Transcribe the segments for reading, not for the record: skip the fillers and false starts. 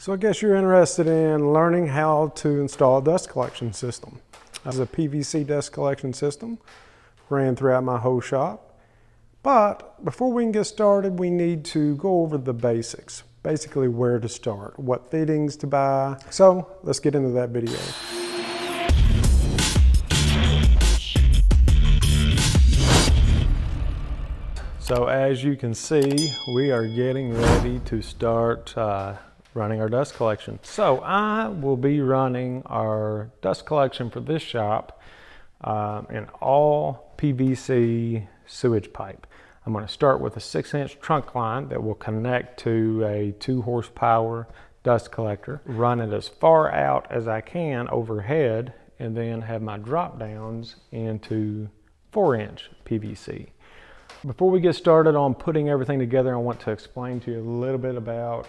So I guess you're interested in learning how to install a dust collection system. This is a PVC dust collection system, ran throughout my whole shop. But before we can get started, we need to go over the basics. Basically where to start, what fittings to buy. So let's get into that video. So as you can see, we are getting ready to start running our dust collection. So I will be running our dust collection for this shop in all PVC sewage pipe. I'm going to start with a 6-inch trunk line that will connect to a 2 horsepower dust collector, run it as far out as I can overhead, and then have my drop downs into 4-inch PVC. Before we get started on putting everything together, I want to explain to you a little bit about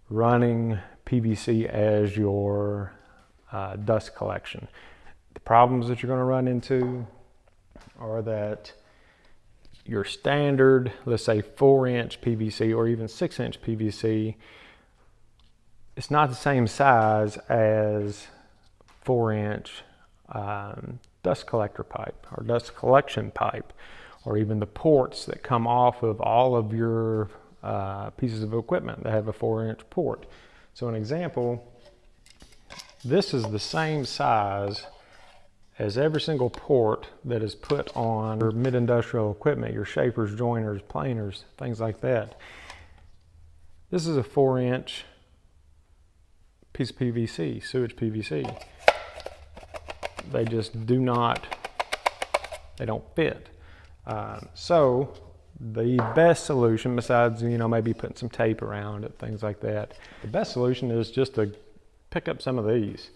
running PVC as your dust collection. The problems that you're going to run into are that your standard, let's say 4-inch PVC or even 6-inch PVC, it's not the same size as 4-inch dust collector pipe or dust collection pipe, or even the ports that come off of all of your pieces of equipment that have a 4-inch port. So an example, this is the same size as every single port that is put on your mid-industrial equipment, your shapers, joiners, planers, things like that. This is a 4-inch piece of PVC, sewage PVC. They just do not, they don't fit. So the best solution, besides maybe putting some tape around it, things like that, the best solution is just to pick up some of these.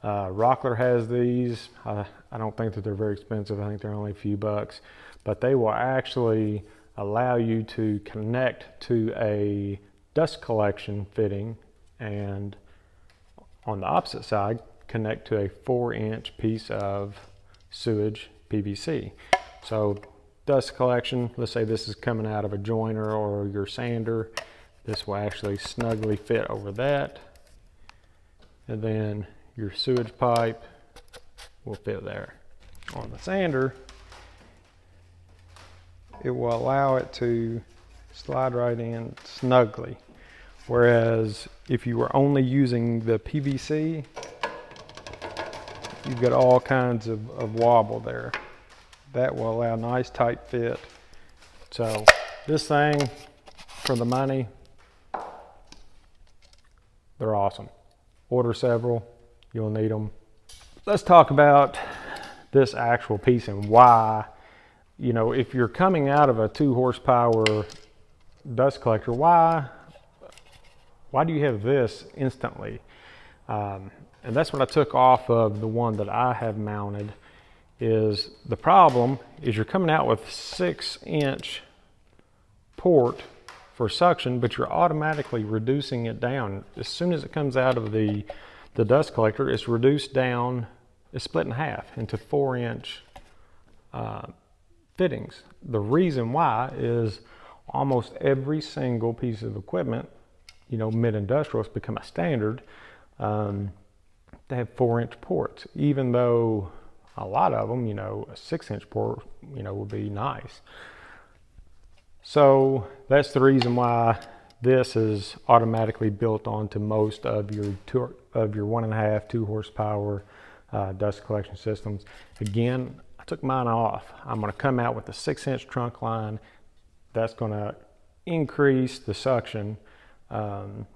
Rockler has these. I don't think that they're very expensive. I think they're only a few bucks, but they will actually allow you to connect to a dust collection fitting, and on the opposite side connect to a 4-inch piece of sewage PVC. So dust collection, let's say this is coming out of a joiner or your sander, this will actually snugly fit over that, and then your sewage pipe will fit there. On the sander, it will allow it to slide right in snugly, whereas if you were only using the PVC, you've got all kinds of wobble there. That will allow a nice tight fit. So this thing, for the money, they're awesome. Order several, you'll need them. Let's talk about this actual piece and why, if you're coming out of a 2 horsepower dust collector, why do you have this instantly? And that's what I took off of the one that I have mounted. Is the problem is you're coming out with 6-inch port for suction, but you're automatically reducing it down. As soon as it comes out of the dust collector, it's reduced down, it's split in half into 4-inch fittings. The reason why is almost every single piece of equipment, mid-industrial, has become a standard. They have 4-inch ports, even though a lot of them, a 6-inch port, would be nice. So that's the reason why this is automatically built onto most of your 1.5, 2 horsepower dust collection systems. Again, I took mine off. I'm going to come out with a 6-inch trunk line. That's going to increase the suction. And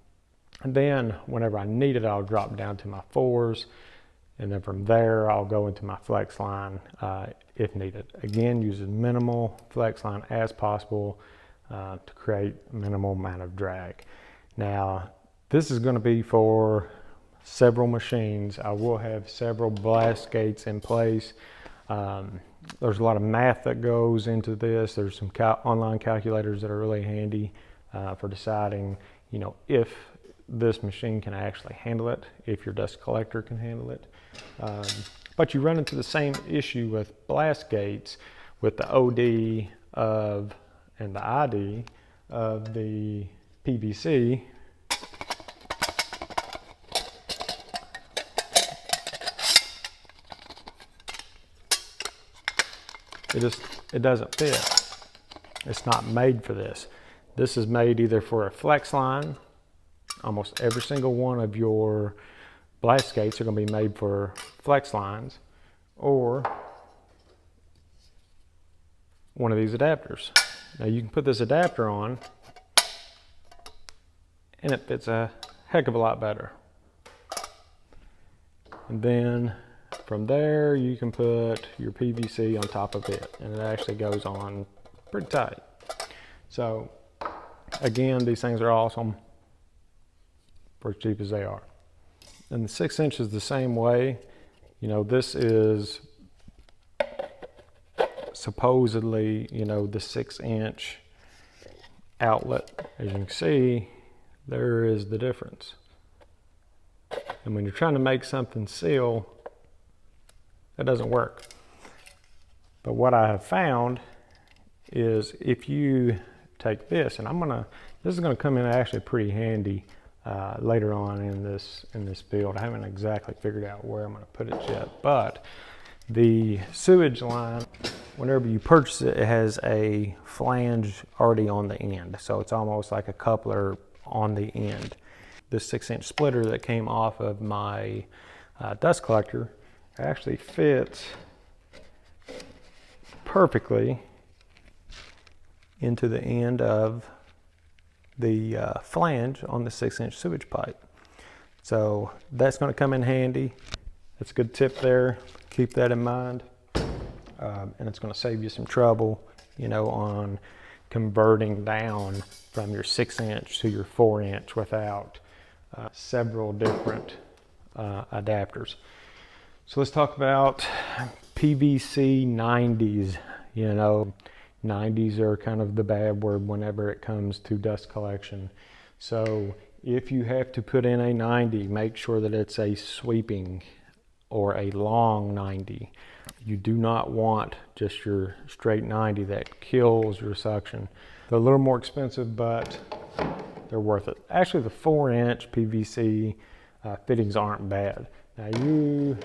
then whenever I need it, I'll drop down to my 4s. And then from there, I'll go into my flex line if needed. Again, use as minimal flex line as possible to create minimal amount of drag. Now, this is going to be for several machines. I will have several blast gates in place. There's a lot of math that goes into this. There's some online calculators that are really handy for deciding, if this machine can actually handle it, if your dust collector can handle it. But you run into the same issue with blast gates with the OD and the ID of the PVC. it doesn't fit. It's not made for this. This is made either for a flex line. Almost every single one of your blast gates are going to be made for flex lines, or one of these adapters. Now you can put this adapter on and it fits a heck of a lot better. And then from there you can put your PVC on top of it, and it actually goes on pretty tight. So again, these things are awesome for as cheap as they are. And the 6" is the same way. You know, this is supposedly, you know, the 6" outlet. As you can see, there is the difference. And when you're trying to make something seal, that doesn't work. But what I have found is if you take this, and this is gonna come in actually pretty handy later on in this build. I haven't exactly figured out where I'm gonna put it yet, but the sewage line, whenever you purchase it, it has a flange already on the end. So it's almost like a coupler on the end. This 6" splitter that came off of my dust collector actually fits perfectly into the end of the flange on the 6" sewage pipe. So that's going to come in handy. That's a good tip there. Keep that in mind. And it's going to save you some trouble, you know, on converting down from your 6" to your 4" without several different adapters. So let's talk about PVC 90s. You know, 90s are kind of the bad word whenever it comes to dust collection. So if you have to put in a 90, make sure that it's a sweeping or a long 90. You do not want just your straight 90 that kills your suction. They're a little more expensive, but they're worth it. Actually, the 4" PVC fittings aren't bad. Now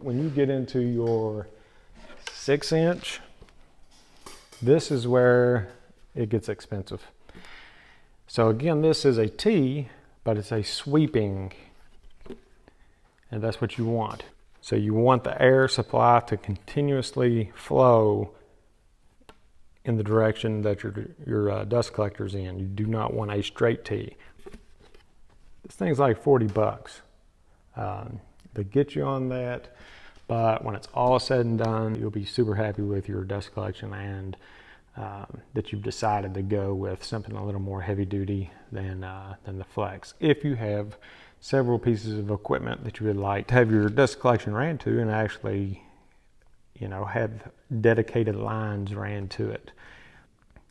when you get into your 6", this is where it gets expensive. So again, this is a T, but it's a sweeping, and that's what you want. So you want the air supply to continuously flow in the direction that your dust collector's in. You do not want a straight T. This thing's like 40 bucks. They get you on that, but when it's all said and done, you'll be super happy with your dust collection, and that you've decided to go with something a little more heavy duty than the Flex. If you have several pieces of equipment that you would like to have your dust collection ran to, and actually, you know, have dedicated lines ran to it.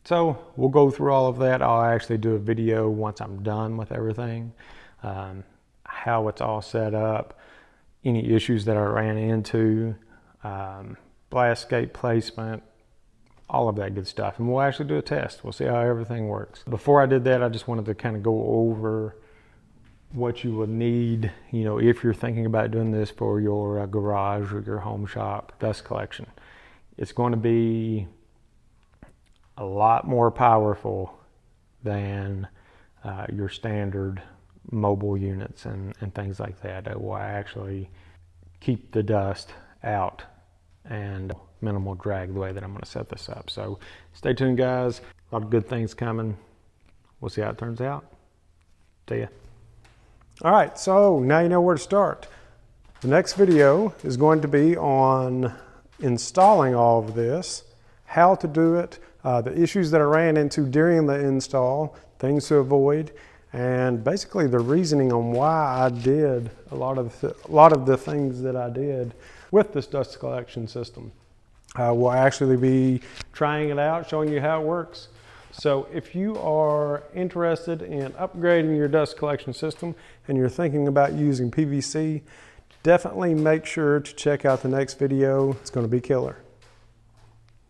So we'll go through all of that. I'll actually do a video once I'm done with everything, how it's all set up, any issues that I ran into, blast gate placement, all of that good stuff. And we'll actually do a test. We'll see how everything works. Before I did that, I just wanted to kind of go over what you will need, you know, if you're thinking about doing this for your garage or your home shop dust collection. It's going to be a lot more powerful than your standard mobile units and things like that. It will actually keep the dust out and minimal drag the way that I'm going to set this up. So stay tuned, guys. A lot of good things coming. We'll see how it turns out. See ya. All right, so now you know where to start. The next video is going to be on installing all of this, how to do it, the issues that I ran into during the install, things to avoid, and basically the reasoning on why I did a lot of the things that I did with this dust collection system. We'll actually be trying it out, showing you how it works. So if you are interested in upgrading your dust collection system and you're thinking about using PVC, definitely make sure to check out the next video. It's going to be killer.